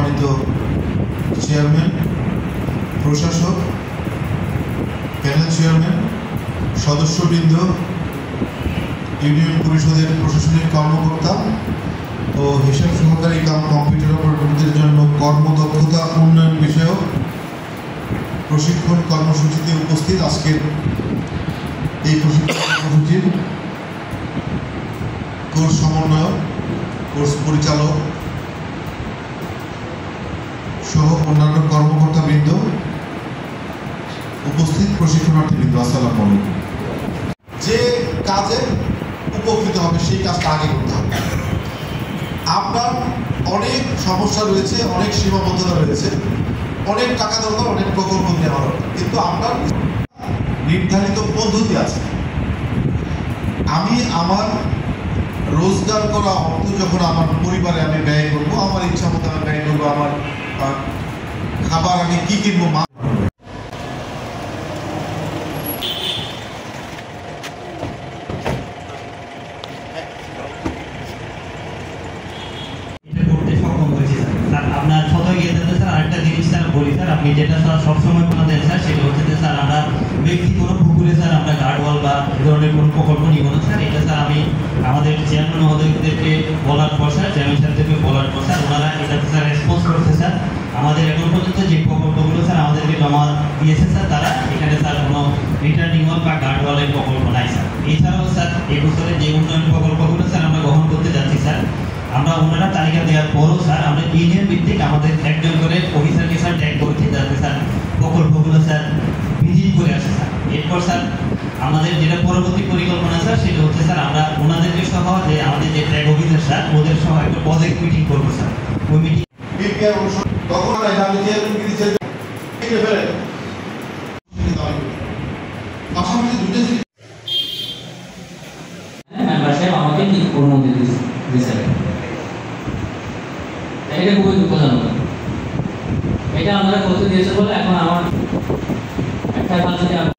সম্মানিত চেয়ারম্যান, প্রশাসক, panel chairman, সদস্যবৃন্দ, ইউনিয়ন পরিষদের প্রশাসনিক কর্মকর্তা ও হিসাব সহকারী কম্পিউটার অপারেটরদের জন্য কর্মদক্ষতা উন্নয়ন বিষয়ক প্রশিক্ষণ কর্মসূচিতে উপস্থিত আজকের এই প্রশিক্ষণ কর্মসূচির কোর্স সমন্বয়ক, কোর্স পরিচালক সহ অন্যান্য কর্মকর্তাবৃন্দ, উপস্থিত প্রশিক্ষণার্থীবৃন্দ, আসসালামু আলাইকুম। যে কাজে উপকৃত হবে সেই কাজটা আগে করতে হবে। আপনার অনেক সমস্যা রয়েছে, অনেক সীমাবদ্ধতা রয়েছে, অনেক টাকা দরকার, অনেক প্রকল্প নেওয়া দরকার, কিন্তু আপনার নির্ধারিত পদ্ধতি আছে। আমি আমার রোজগার করা অর্থ যখন আমার পরিবারে আমি ব্যয় করবো, আমার ইচ্ছা মতো আমি ব্যয় করবো, আমার খাবার আমি কি কিনবো, আপনার ফটো গিয়ে স্যার আরেকটা জিনিস স্যার বলি স্যার, আপনি যেটা স্যার সবসময় বলতেন স্যার, সেটা হচ্ছে যে স্যার আমরা ব্যক্তি কোনো পুকুরে স্যার আমরা গার্ডওয়াল বা এই ধরনের কোনো প্রকল্প নিব না স্যার। এটা স্যার আমি আমাদের চেয়ারম্যান মহোদয়দেরকে বলার পর স্যার, চেয়ারম্যান সাহেবদেরকে বলার পর স্যার ওনারা এটাতে স্যার রেসপন্স করছে স্যার। আমাদের এখন পর্যন্ত যে প্রকল্পগুলো স্যার আমাদেরকে জমা দিয়েছে স্যার, তারা এখানে স্যার কোনো রিটার্নিং ওয়াল বা গার্ডওয়ালের প্রকল্প নাই স্যার। এছাড়াও স্যার এই বছরে যে উন্নয়ন প্রকল্পগুলো স্যার আমরা গ্রহণ করতে যাচ্ছি স্যার, আমরা ওনারা তালিকা দেওয়ার পরও স্যার আমরা ইউনিয়ন ভিত্তিক আমাদের একজন করে অফিসারকে স্যার ট্যাগ করেছি, যাতে স্যার প্রকল্পগুলো স্যার ভিজিট করে আসে স্যার। এরপর স্যার আমাদের যেটা পরবর্তী পরিকল্পনা স্যার, সেটা হচ্ছে স্যার আমরা ওনাদেরকে সহ যে আমাদের যে ট্যাগ অফিসার স্যার, ওদের সহ একটা প্রজেক্ট মিটিং করবো স্যার। ওই মিটিং আমাকে ঠিক অনুমতি দিয়েছে। এটা খুবই দুঃখজনক। এটা আমরা করতে দিয়েছে বলে এখন আমার একটা কাজ যদি আমরা